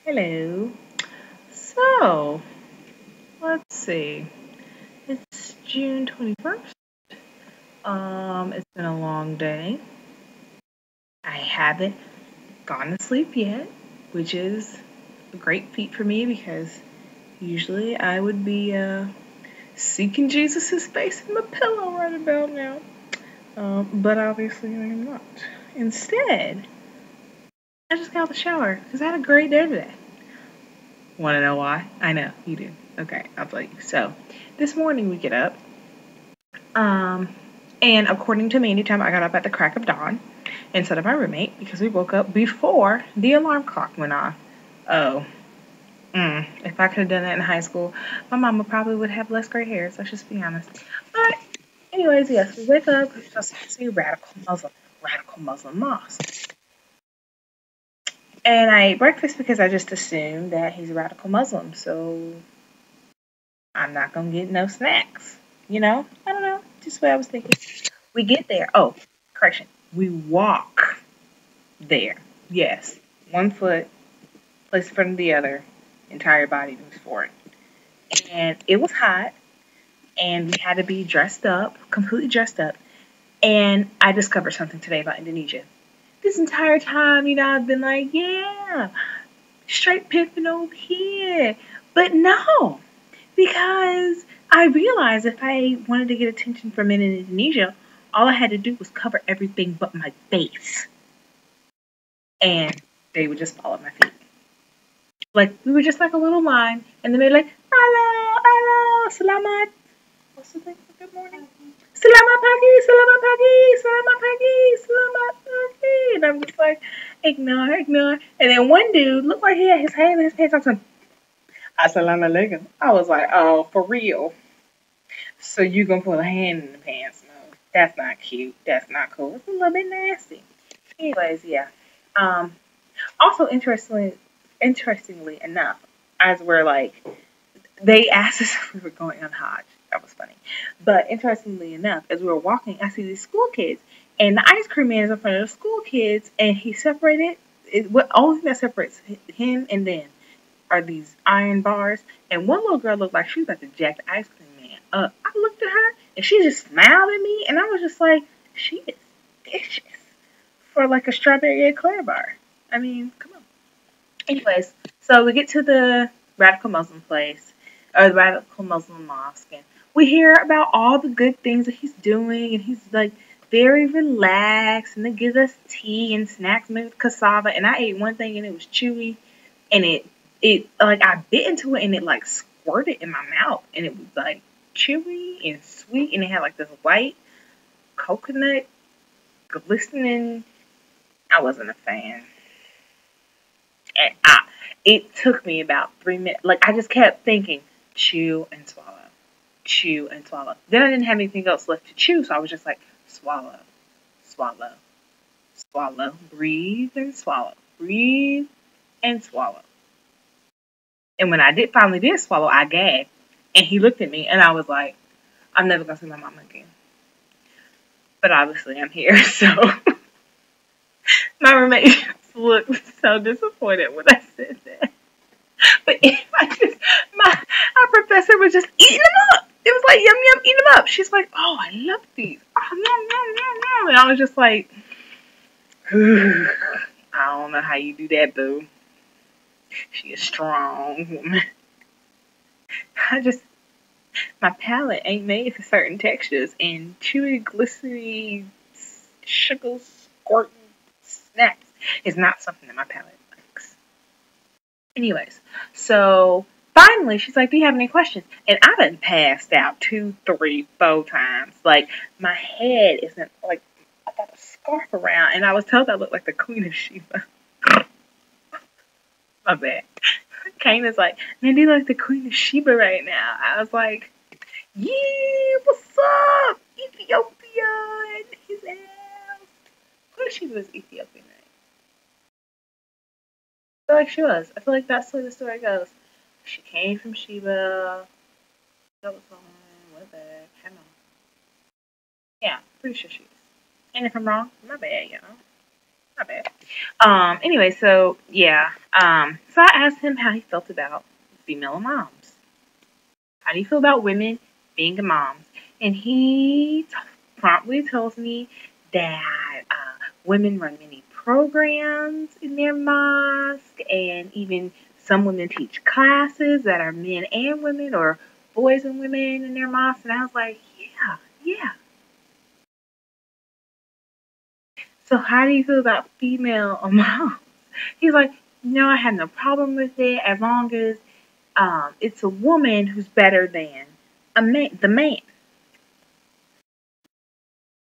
Hello. So, let's see. It's June 21st. It's been a long day. I haven't gone to sleep yet, which is a great feat for me because usually I would be seeking Jesus' face in my pillow right about now. But obviously I am not. Instead, I just got out of the shower because I had a great day today. Want to know why? I know, you do. Okay, I'll tell you. So, this morning we get up. Um, and according to me, anytime I got up at the crack of dawn instead of my roommate because we woke up before the alarm clock went off. Oh, if I could have done that in high school, my mama probably would have less gray hairs. Let's just be honest. But, anyways, yes, we wake up. We're supposed to see radical Muslim mosque. And I ate breakfast because I just assumed that he's a radical Muslim. So I'm not gonna get no snacks. I don't know. Just what I was thinking. We get there. Oh, correction. We walk there. Yes. One foot placed in front of the other. Entire body moves forward. And it was hot. And we had to be dressed up, completely dressed up. And I discovered something today about Indonesia. This entire time, I've been like, yeah, straight pimping over here. But no, because I realized if I wanted to get attention from men in Indonesia, all I had to do was cover everything but my face. And they would just follow my feet. Like, we were just like a little line, and then they're like, hello, hello, selamat. What's the thing for good morning? Selamat pagi, selamat pagi, selamat pagi, selamat pagi. And I'm just like, ignore, ignore. And then one dude looked like he had his hand in his pants. I was like, assalamualaikum. I was like, oh, for real. So you gonna put a hand in the pants? No, that's not cute. That's not cool. It's a little bit nasty. Anyways, yeah. Um. Also, interestingly enough, as we're like, they asked us if we were going on Hajj. That was funny. But interestingly enough, as we were walking, I see these school kids, and the ice cream man is in front of the school kids, and he separated. What only thing that separates him and them are these iron bars. And one little girl looked like she was about to jack the ice cream man up. I looked at her, and she just smiled at me, and I was just like, she is vicious for like a strawberry eclair bar. I mean, come on. Anyways, so we get to the radical Muslim place, or the radical Muslim mosque, and we hear about all the good things that he's doing, and he's like very relaxed, and they give us tea and snacks made with cassava, and I ate one thing and it was chewy, and it like I bit into it and it like squirted in my mouth, and it was like chewy and sweet, and it had like this white coconut glistening. I wasn't a fan. And it took me about 3 minutes. Like, I just kept thinking, chew and swallow. Chew and swallow. Then I didn't have anything else left to chew, so I was just like, swallow, swallow, swallow, breathe and swallow, breathe and swallow. And when I finally did swallow, I gagged. And he looked at me, and I was like, I'm never going to see my mama again. But obviously, I'm here, so my roommate looked so disappointed when I said that. But if I just, our professor was just eating them up. It was like, yum, yum, eat them up. She's like, oh, I love these. Oh, yum, yum, yum, yum. And I was just like, I don't know how you do that, boo. She is strong woman. My palate ain't made for certain textures, and chewy, glistery, sugar squirting snacks is not something that my palate likes. Anyways, so finally she's like, do you have any questions? And I've been passed out 2, 3, 4 times. Like, my head isn't like, I got a scarf around, and I was told I looked like the Queen of Sheba. My bad. Kane is like, man, you look like the Queen of Sheba right now. I was like, yeah, what's up? Ethiopia and his ass. Queen of Sheba was Ethiopian, right? I feel like she was. I feel like that's the way the story goes. She came from Sheba. That was on. What the heck? I don't know. Yeah, pretty sure she is. And if I'm wrong, my bad, y'all. My bad. Anyway, so yeah. So I asked him how he felt about female moms. How do you feel about women being moms? And he promptly tells me that women run many programs in their mosque, and even some women teach classes that are men and women, or boys and women in their mosque. And I was like, yeah, yeah. So how do you feel about female moms? He's like, no, I have no problem with it as long as it's a woman who's better than the man.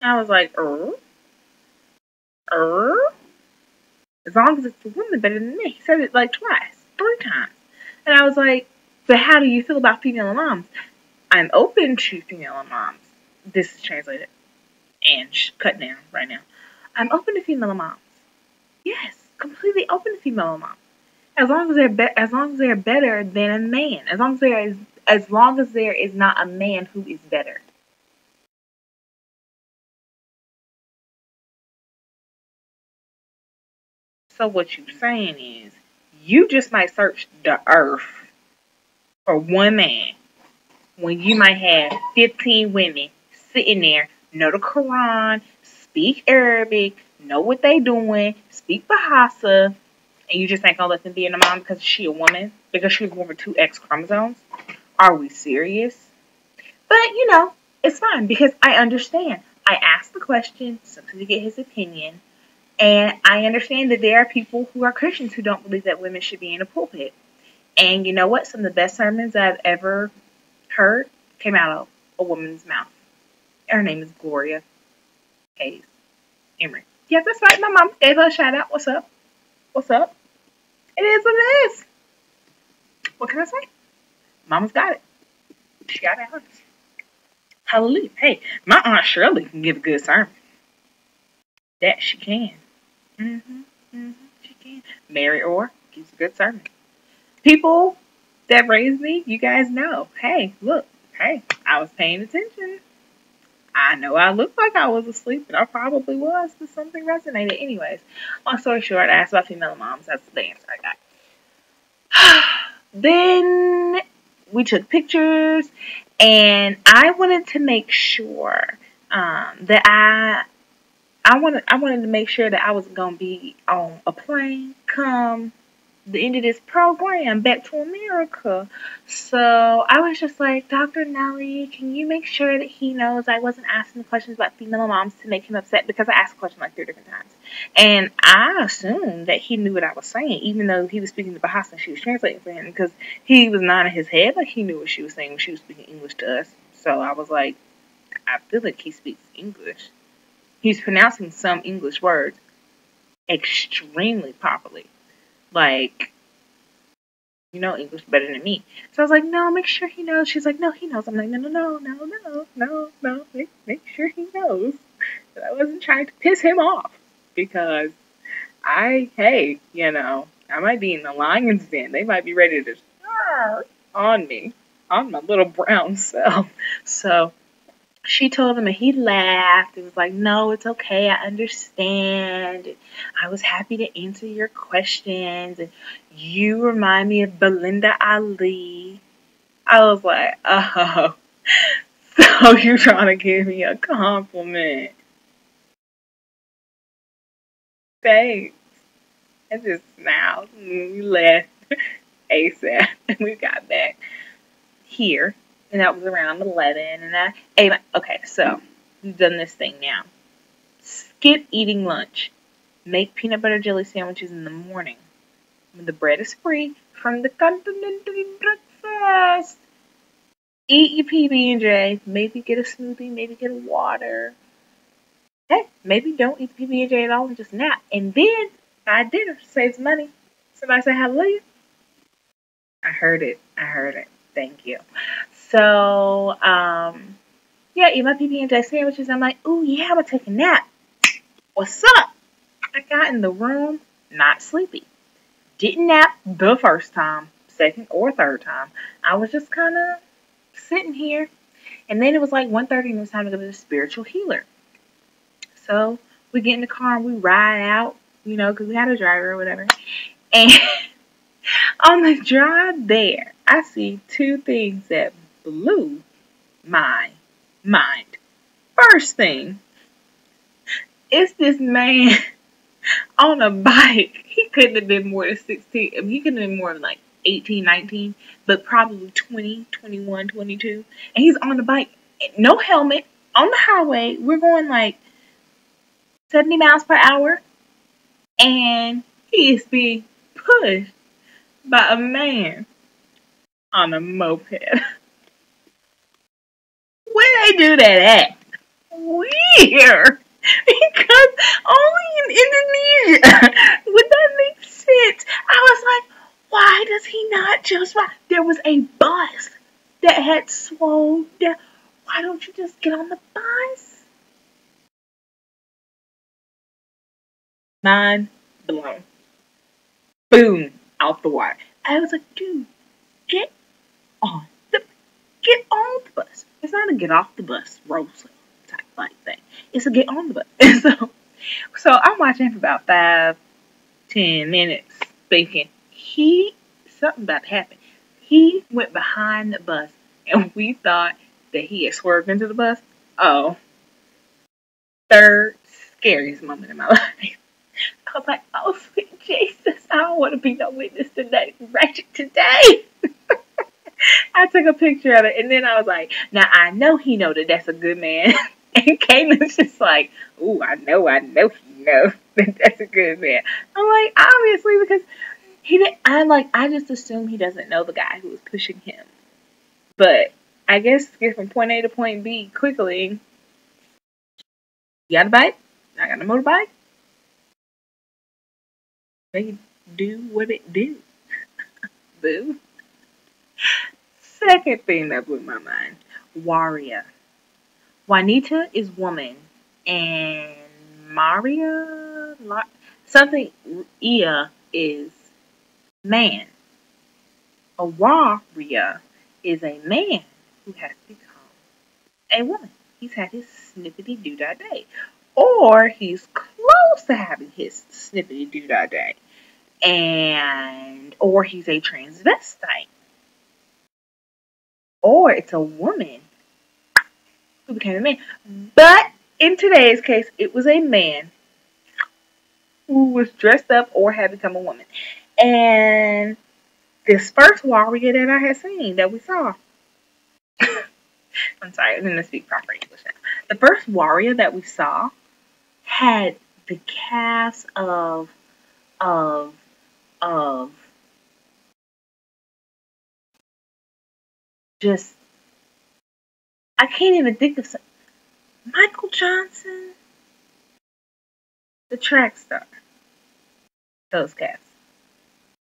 I was like, er, as long as it's a woman better than me. He said it like twice, three times. And I was like, but how do you feel about female moms? I'm open to female moms. This is translated and cut down right now. I'm open to female moms. Yes, completely open to female moms. As long as they're better than a man. As long as there is not a man who is better. So what you're saying is you just might search the earth for one man when you might have 15 women sitting there, know the Quran, speak Arabic, know what they doing, speak Bahasa, and you just ain't gonna let them be in the mom because she a woman? Because she was born with two X chromosomes? Are we serious? But, it's fine because I understand. I asked the question simply to get his opinion. And I understand that there are people who are Christians who don't believe that women should be in a pulpit. And you know what? Some of the best sermons I've ever heard came out of a woman's mouth. Her name is Gloria Hayes Emery. Yes, that's right. My mom gave her a shout out. What's up? What's up? It is what it is. What can I say? Mama's got it. She got it honest. Hallelujah. Hey, my Aunt Shirley can give a good sermon. That she can. She can. Mary Orr gives a good sermon. People that raised me, you guys know. Hey, look. Hey, I was paying attention. I know I looked like I was asleep, and I probably was, but something resonated. Anyways, long story short, I asked about female moms. That's the answer I got. Then we took pictures, and I wanted to make sure that I wanted to make sure that I was gonna be on a plane come the end of this program back to America. So I was just like, Dr. Nelly, can you make sure that he knows I wasn't asking questions about female moms to make him upset? Because I asked the question like 3 different times. And I assumed that he knew what I was saying, even though he was speaking to Bahasa and she was translating for him, because he was nodding his head like he knew what she was saying when she was speaking English to us. So I was like, I feel like he speaks English. He's pronouncing some English words extremely properly. Like, English better than me. So I was like, no, make sure he knows. She's like, no, he knows. I'm like, no, make sure he knows. But I wasn't trying to piss him off because I might be in the lion's den. They might be ready to start on me, on my little brown self. So she told him and he laughed and was like, no, it's okay. I understand. I was happy to answer your questions. And you remind me of Belinda Ali. I was like, oh, so you're trying to give me a compliment. Thanks. I just smiled and we left ASAP and we got back here. And that was around 11. And I ate okay, so we've done this thing now. Skip eating lunch. Make peanut butter jelly sandwiches in the morning. When the bread is free from the continental breakfast. Eat your PB&J. Maybe get a smoothie. Maybe get a water. Hey, maybe don't eat the PB&J at all and just nap. And then, buy dinner. Saves money. Somebody say hallelujah. I heard it. Thank you. So, eat my PB&J sandwiches. I'm like, ooh, yeah, I'm going to take a nap. What's up? I got in the room, not sleepy. Didn't nap the first time, second or third time. I was just kind of sitting here. And then it was like 1:30 and it was time to go to the spiritual healer. So we get in the car and we ride out you know, because we had a driver or whatever. And on the drive there, I see two things that blew my mind. First thing, it's this man on a bike. He couldn't have been more than 16. I mean, he couldn't have been more than like 18, 19, but probably 20, 21, 22. And he's on the bike, no helmet, on the highway. We're going like 70 miles per hour. And he is being pushed by a man on a moped. Where they do that at? Where? Because only in Indonesia would that make sense. I was like, why does he not just ride? There was a bus that had slowed down. Why don't you just get on the bus? Mind blown. Boom, out the water. I was like, dude, get on get on the bus. It's not a get off the bus roll type like thing. It's a get on the bus. And so I'm watching for about 5-10 minutes, thinking something about to happen. He went behind the bus, and we thought that he had swerved into the bus. Oh, third scariest moment in my life. I was like, oh sweet Jesus, I don't want to be no witness today, ratchet today. I took a picture of it, and then I was like, now I know he know that that's a good man. And Caitlin's just like, ooh, I know he knows that that's a good man. I'm like, obviously, because I just assume he doesn't know the guy who was pushing him. But I guess to get from point A to point B quickly, you got a bike, I got a motorbike. They do what it do. Boo. Second thing that blew my mind, Waria. Juanita is woman, and Ia is man. A Waria is a man who has become a woman. He's had his snippety doo-dah day. Or he's close to having his snippety doo-dah day. Or he's a transvestite. Or it's a woman who became a man. But in today's case, it was a man who was dressed up or had become a woman. And this first warrior that I had seen, that we saw, I'm sorry, I'm going to speak proper English now. The first warrior that we saw had the cast of just, I can't even think of Michael Johnson, the track star. Those casts.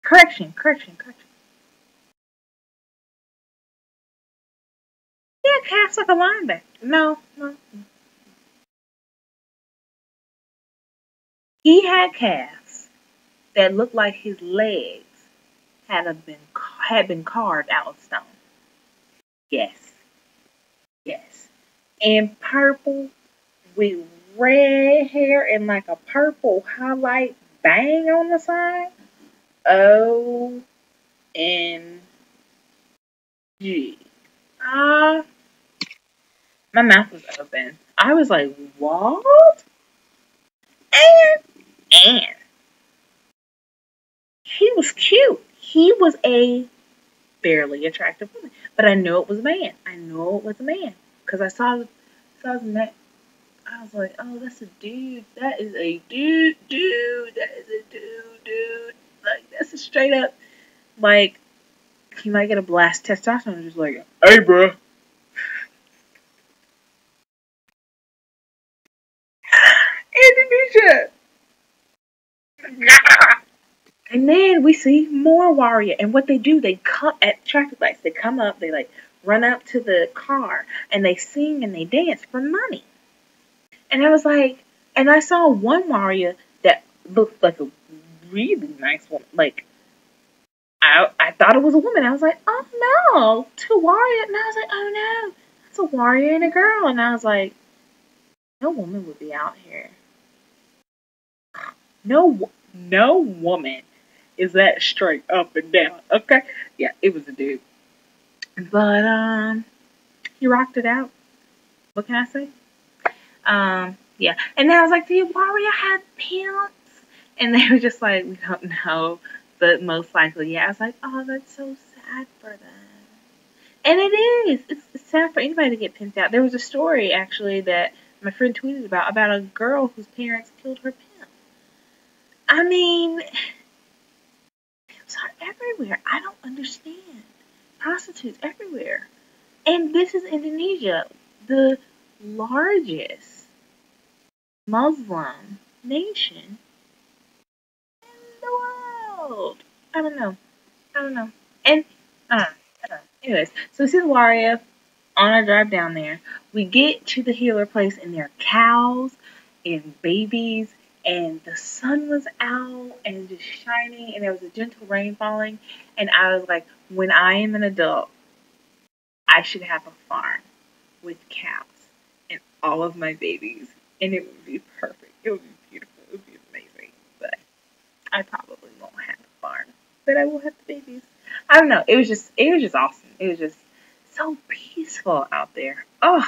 Correction. Yeah, cast like a linebacker. No. He had calves that looked like his legs had been carved out of stone. Yes. And purple with red hair and like a purple highlight bang on the side. OMG. My mouth was open. I was like, what? And he was cute. He was a fairly attractive woman. But I know it was a man. Because I saw his neck. I was like, oh, that's a dude. That is a dude. That is a dude. Like, that's a straight up, like, he might get a blast testosterone. Just like, hey, bro. Indonesia. And then we see more warrior. And what they do, they come at traffic lights. They come up, they like run up to the car, and they sing and they dance for money. And I was like, and I saw one warrior that looked like a really nice woman. Like, I thought it was a woman. I was like, oh no, two warrior. And I was like, oh no, it's a warrior and a girl. And I was like, no woman would be out here. No woman is that straight up and down. Okay, yeah, it was a dude, but he rocked it out. What can I say? Yeah, and then I was like, "Do you Warrior have pimps?" And they were just like, "We don't know, but most likely, yeah." I was like, "Oh, that's so sad for them." And it is. It's sad for anybody to get pimped out. There was a story actually that my friend tweeted about a girl whose parents killed her pimp. I mean, pimps are everywhere. I don't understand. Prostitutes everywhere. And this is Indonesia, the largest Muslim nation in the world. I don't know. I don't know. And I don't know. Anyways, so we see the Waria on our drive down there. We get to the healer place, and there are cows and babies, and the sun was out and just shining, and there was a gentle rain falling. And I was like, when I am an adult, I should have a farm with cows and all of my babies, and it would be perfect. It would be beautiful. It would be amazing. But I probably won't have a farm, but I will have the babies. I don't know. It was just awesome. It was just so peaceful out there. Oh,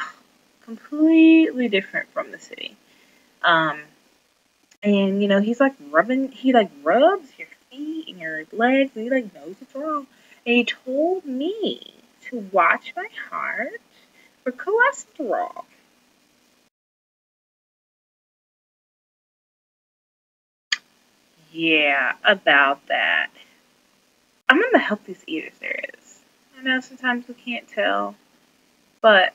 completely different from the city. Um, and he like rubs your feet and your legs, and he like knows what's wrong. And he told me to watch my heart for cholesterol. Yeah, about that. I'm on the healthiest eaters there is. I know sometimes we can't tell, but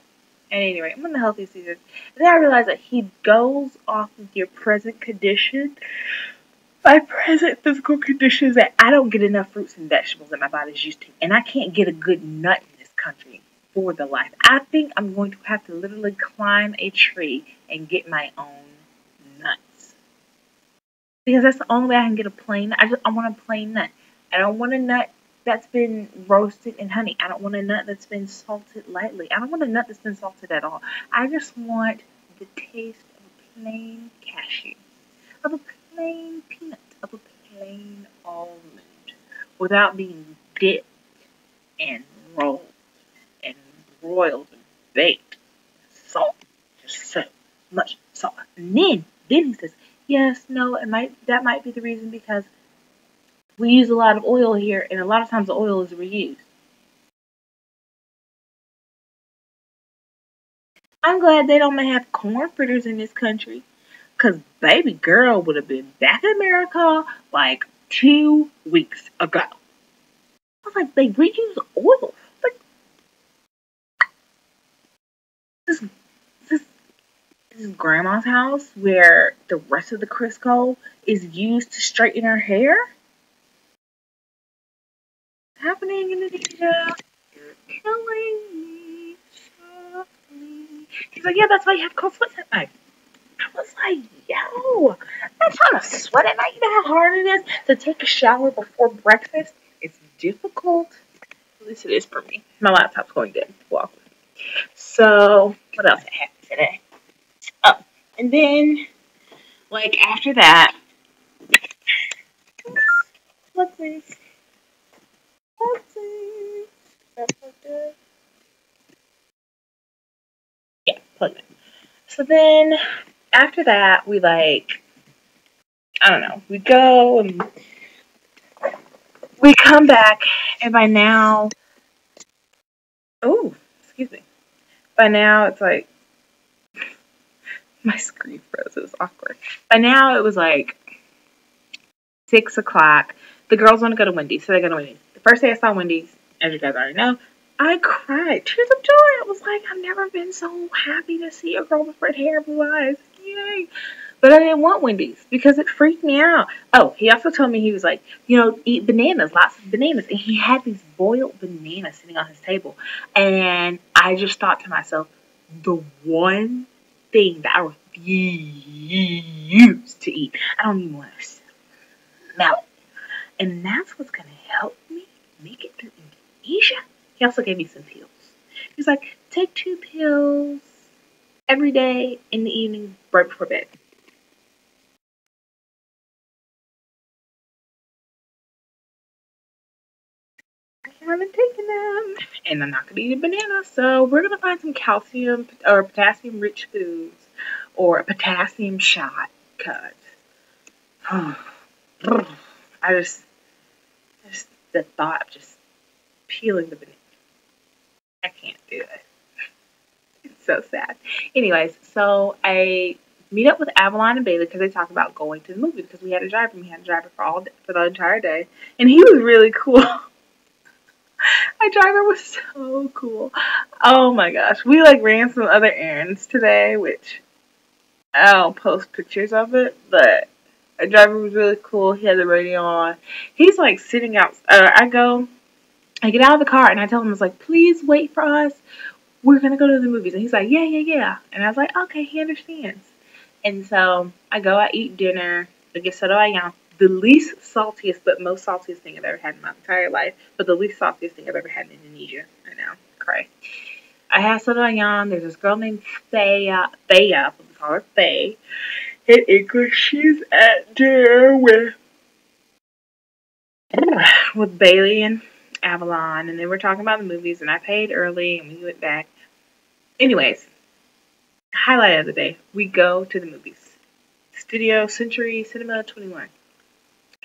at any rate, I'm on the healthiest eaters. And then I realized that he goes off of your present condition. My present physical condition is that I don't get enough fruits and vegetables that my body's used to, and I can't get a good nut in this country for the life. I think I'm going to have to literally climb a tree and get my own nuts. Because that's the only way I can get a plain. I want a plain nut. I don't want a nut that's been roasted in honey. I don't want a nut that's been salted lightly. I don't want a nut that's been salted at all. I just want the taste of a plain cashew, of a plain peanut, of a plain almond, without being dipped and rolled and broiled and baked. Salt, just so much salt. And then he says, yes, no, that might be the reason because we use a lot of oil here, and a lot of times the oil is reused. I'm glad they don't have corn fritters in this country, cause baby girl would have been back in America like 2 weeks ago. I was like, they reuse oil. Like this, this, this is grandma's house where the rest of the Crisco is used to straighten her hair. Happening in Indonesia. You're killing me softly. He's like, yeah, that's why you have cold sweats at night. I was like, yo, I'm trying to sweat at night. You know how hard it is to take a shower before breakfast? It's difficult. At least it is for me. My laptop's going dead. Well, so what else I have today? Oh, and then like after that, let's see, let's see. That's so good. Yeah, plug it. So then after that, we like I don't know. We go and we come back, and by now, oh, excuse me. By now, it's like my screen froze. It was awkward. By now, it was like 6 o'clock. The girls want to go to Wendy's, so they go to Wendy's. The first day I saw Wendy's, as you guys already know, I cried. Tears of joy. I was like, I've never been so happy to see a girl with red hair and blue eyes. Yay. But I didn't want Wendy's because it freaked me out. Oh, he also told me he was like, eat bananas, lots of bananas. And he had these boiled bananas sitting on his table. And I just thought to myself, the one thing that I refuse to eat, I don't even want to smell it. And that's what's going to help me make it through Indonesia. He also gave me some pills. He's like, take 2 pills every day in the evening right before bed. haven't taken them. And I'm not going to eat a banana, so we're going to find some calcium or potassium-rich foods or a potassium shot cut. I just the thought of just peeling the banana. I can't do it. It's so sad. Anyways, so I meet up with Avalon and Bailey because they talk about going to the movie because we had a driver and we had a driver for all day, for the entire day, and he was really cool. My driver was so cool. Oh my gosh, we like ran some other errands today, which I'll post pictures of it, but our driver was really cool. He had the radio on. He's like sitting out. I get out of the car and I tell him, I was like, please wait for us. We're going to go to the movies. And he's like, yeah. And I was like, okay, he understands. And so I go, I eat dinner. I get soda ayam, the least saltiest but most saltiest thing I've ever had in my entire life, but the least saltiest thing I've ever had in Indonesia. I know, cray. I had soda ayam. There's this girl named Thea, we call her Faye. In English, she's at dinner with Bailey and Avalon, and they were talking about the movies, and I paid early, and we went back. Anyways, highlight of the day, we go to the movies. Studio Century Cinema 21.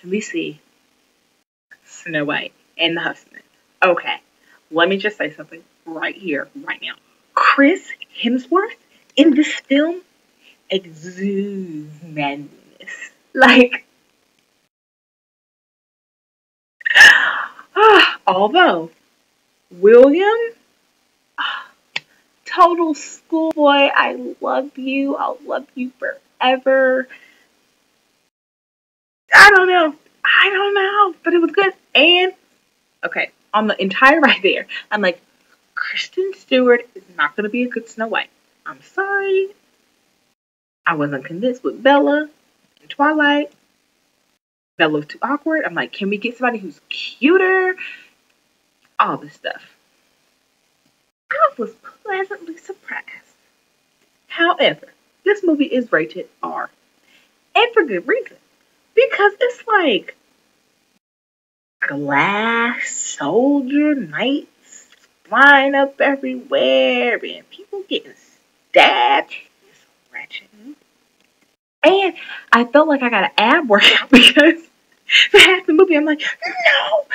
And we see Snow White and the Huntsman. Okay, let me just say something right here, right now. Chris Hemsworth in this film exudes madness. Like, although William, total schoolboy, I love you. I'll love you forever. I don't know, but it was good. And okay, on the entire ride there, I'm like, Kristen Stewart is not going to be a good Snow White. I'm sorry. I wasn't convinced with Bella in Twilight. Bella was too awkward. I'm like, can we get somebody who's cuter? All this stuff. I was pleasantly surprised. However, this movie is rated R. And for good reason. Because it's like glass soldier knights flying up everywhere and people getting stabbed. It's wretched. And I felt like I got an ab workout because half the movie I'm like, no,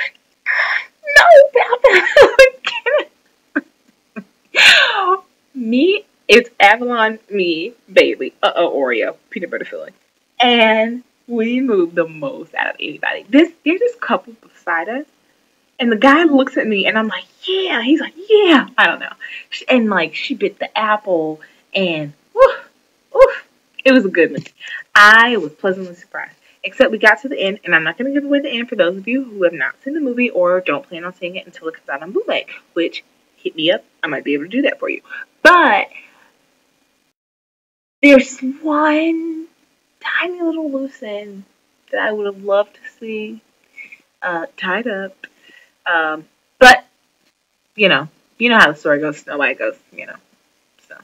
me, it's Avalon, me, Bailey, Oreo, peanut butter filling. And we move the most out of anybody. There's this couple beside us, and the guy looks at me, and I'm like, yeah. He's like, yeah. I don't know. And like, she bit the apple, and it was a good movie. I was pleasantly surprised. Except we got to the end, and I'm not going to give away the end for those of you who have not seen the movie or don't plan on seeing it until it comes out on bootleg, which, hit me up. I might be able to do that for you. But there's one tiny little loose end that I would have loved to see tied up. But, you know how the story goes. Snow White goes, So,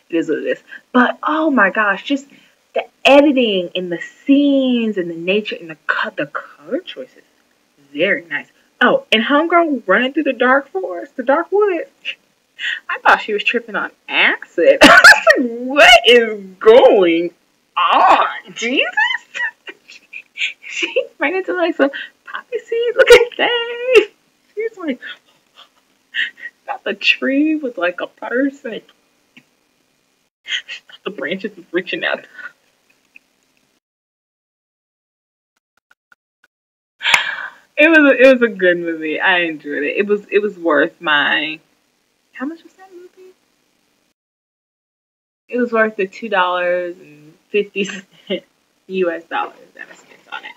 it is what it is. But, oh my gosh, just the editing and the scenes and the nature and the color choices. Very nice. Oh, and homegirl running through the dark forest, the dark woods. I thought she was tripping on acid. I was like, what is going on? Jesus? She ran into like some poppy seed looking thing. She's like, got the tree with like a person. The branches was reaching out. It was a good movie. I enjoyed it. It was worth my. How much was that movie? It was worth the $2.50 US dollars that I spent on it.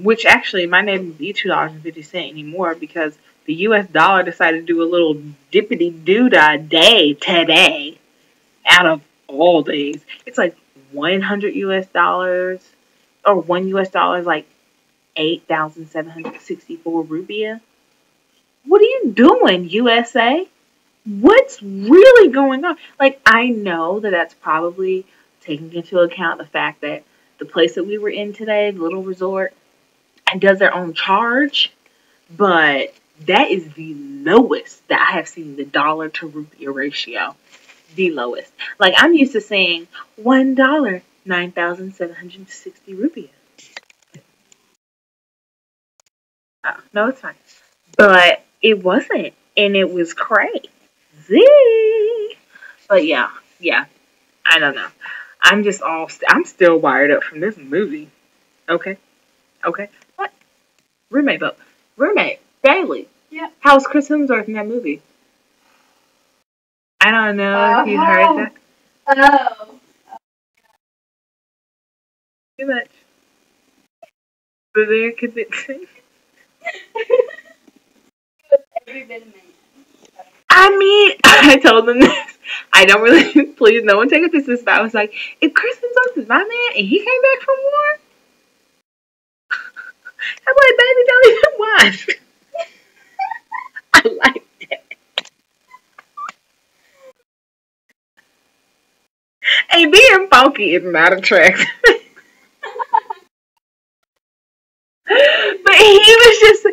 Which actually might not even be $2.50 anymore because the US dollar decided to do a little dippity doo-dah day today. Out of all days, it's like 100 US dollars or $1 is like 8,764 rupiah. What are you doing, USA? What's really going on? Like, I know that that's probably taking into account the fact that the place that we were in today, the little resort, does their own charge. But That is the lowest that I have seen the dollar to rupee ratio. The lowest. Like I'm used to saying $1, 9,760 rupees. Oh, no, it's fine. But it wasn't, and it was crazy. But yeah, yeah. I don't know. I'm still wired up from this movie. Okay, okay. What? Roommate, but roommate Bailey. Yeah. How's Chris Hemsworth in that movie? I don't know if you heard that. Oh. Too much. But there could be. Every bit of man. I mean, I told them this. I don't really, please, no one take offense to this, but I was like, if Chris Hemsworth is my man and he came back from war, I'm like, baby, don't even watch. I like that. And being funky is not attractive. But he was just,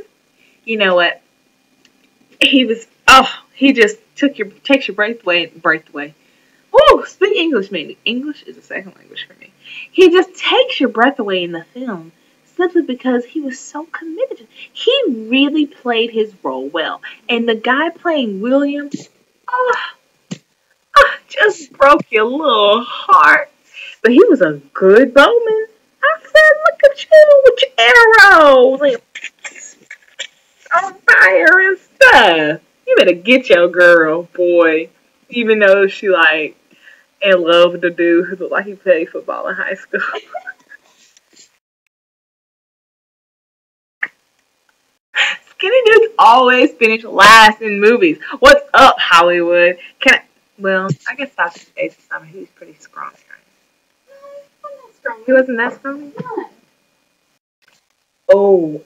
you know what? He just takes your breath away. Oh, speak English, man. English is a second language for me. He just takes your breath away in the film simply because he was so committed. He really played his role well. And the guy playing William, oh, just broke your little heart. But he was a good bowman. I said, look at you with your arrows and on fire and stuff. You better get your girl, boy. Even though she like in love with the dude who looked like he played football in high school. Skinny dudes always finish last in movies. What's up, Hollywood? I guess Sasha Bates Summer, he was pretty scrawny, right? No, I'm not strong. He wasn't that scrawny? No. Oh,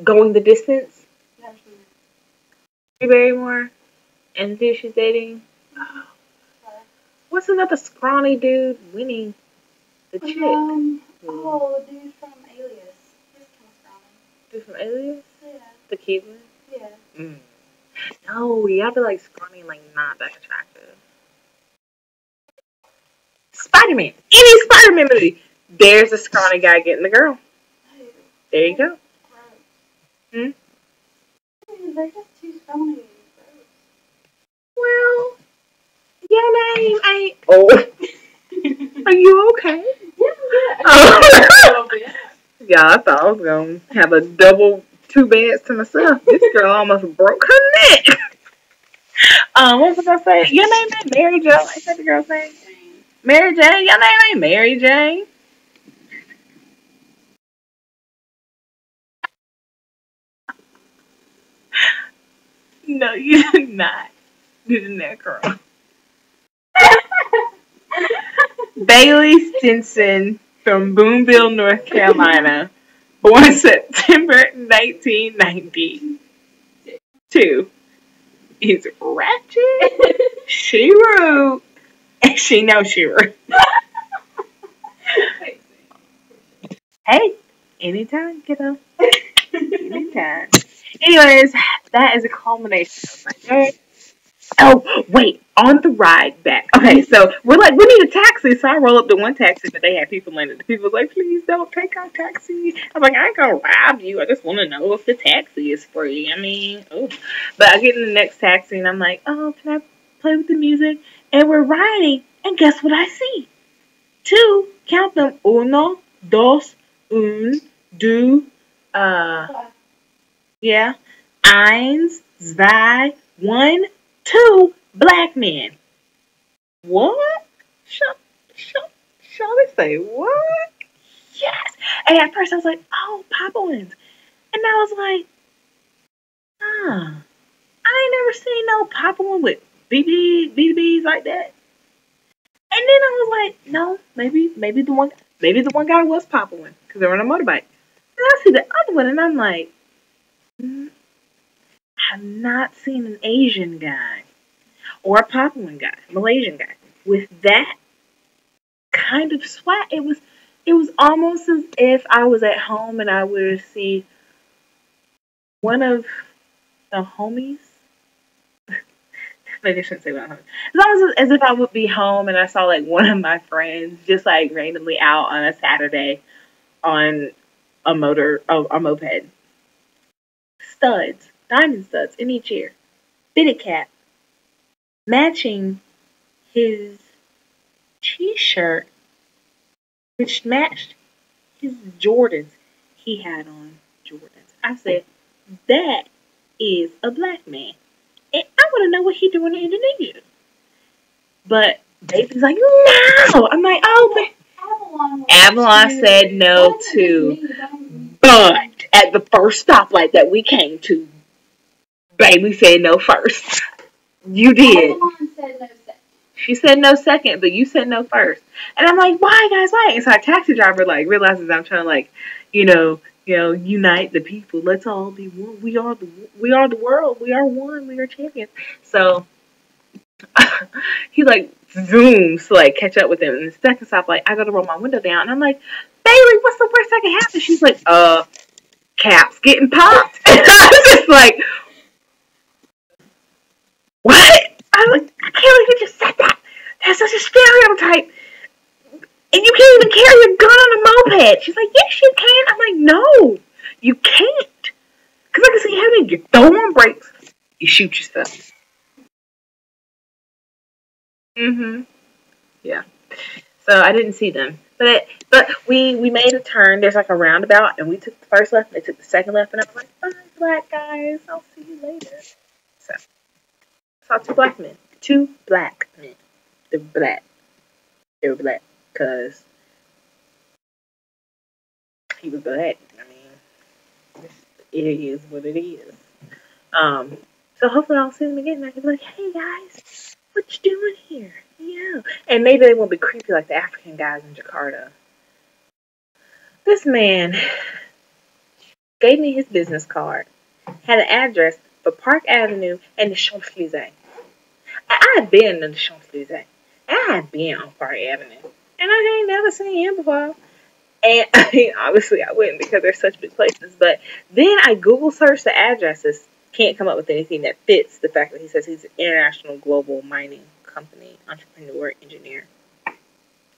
Going the Distance? Drew Barrymore? And the dude she's dating? What's another scrawny dude winning the chick? The dude from Alias. He's kind of scrawny. Dude from Alias? Yeah. The cute one? Yeah. No, you have to like scrawny and like not that attractive. Spider-Man. Any Spider-Man movie. There's a scrawny guy getting the girl. There you go. Gross. They're just too scrawny. Well, your name ain't. Oh. Are you okay? Yeah. Oh. Yeah, I thought I was going to have a double two beds to myself. This girl almost broke her neck. What was I gonna say? Your name ain't Mary Jo. Ain't that the girl's name? Mary Jane. Your name ain't Mary Jane. No, you did not. You did not, girl. Bailey Stinson from Boonville, North Carolina, born September 1992. He's ratchet, she rude, and she knows she rude. Hey, anytime, kiddo. Anytime. Anyways, that is a culmination of my day. Oh, wait, on the ride back. Okay, so we're like, we need a taxi. So I roll up to one taxi, but they had people in it. The people was like, please don't take our taxi. I'm like, I ain't gonna rob you. I just want to know if the taxi is free. I mean, oh. But I get in the next taxi, and I'm like, oh, can I play with the music? And we're riding, and guess what I see? Two, count them. Uno, dos, deux, yeah. Eins, zwei, one, two black men. What? Shall they say what? Yes. And at first I was like, oh, Papuans. And I was like, I ain't never seen no Papuan with BBs like that. And then I was like, no, maybe the one guy was Papuan because they were on a motorbike. And I see the other one, and I'm like, I've not seen an Asian guy or a Papuan guy, Malaysian guy, with that kind of swag. It It was almost as if I was at home and I would see one of the homies. Maybe I shouldn't say one of the homies. It's almost as if I would be home and I saw like one of my friends just like randomly out on a Saturday on a moped. Studs, diamond studs in each ear, fitted cap, matching his t-shirt, which matched his Jordans. He had on Jordans. I said, that is a black man. And I want to know what he doing in Indonesia. But baby's like, no. I'm like, oh, but Avalon said no too. But at the first stoplight that we came to, baby said no first. You did. She said no second, but you said no first. And I'm like, why, guys, why? And so our taxi driver like realizes I'm trying to like, unite the people. Let's all be one. We are the world. We are one. We are champions. So he like zooms to like catch up with him. And the second stop, like I go to roll my window down, and I'm like, Bailey, what's the worst that can happen? She's like, caps getting popped. And I was just like, what? I was like, I can't believe you just said that. That's such a stereotype. And you can't even carry a gun on a moped. She's like, yes, you can. I'm like, no, you can't. Because I can see how you throw on brakes, you shoot yourself. Mm-hmm. Yeah. So I didn't see them. But we made a turn. There's like a roundabout, and we took the first left, and they took the second left, and I was like, bye, black guys. I'll see you later. So I saw two black men. Two black men. They're black. They were black. Because he was black. I mean, it is what it is. So hopefully I'll see them again and I can be like, hey guys, what you doing here? Yeah. And maybe they won't be creepy like the African guys in Jakarta. This man gave me his business card, had an address for Park Avenue and the Champs-Élysées. I had been to the Champs-Élysées. I had been on Park Avenue. And I ain't never seen him before. And I mean, obviously I wouldn't because they're such big places. But then I Google searched the addresses. Can't come up with anything that fits the fact that he says he's an international global mining company, entrepreneur, engineer.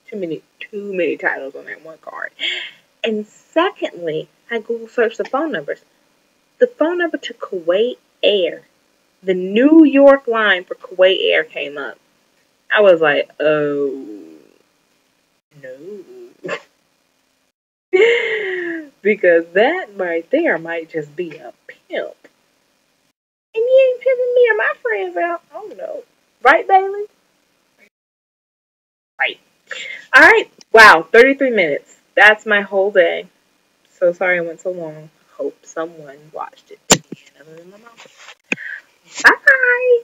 Too many titles on that one card. And secondly, I Google searched the phone numbers. The phone number to Kuwait Air, the New York line for Kuwait Air came up. I was like, oh, no. Because that right there might just be a pimp. And you ain't pimping me or my friends out. I don't know. Right, Bailey? Right. Alright. Wow, 33 minutes. That's my whole day. So sorry I went so long. Hope someone watched it. Other than my mom. Bye.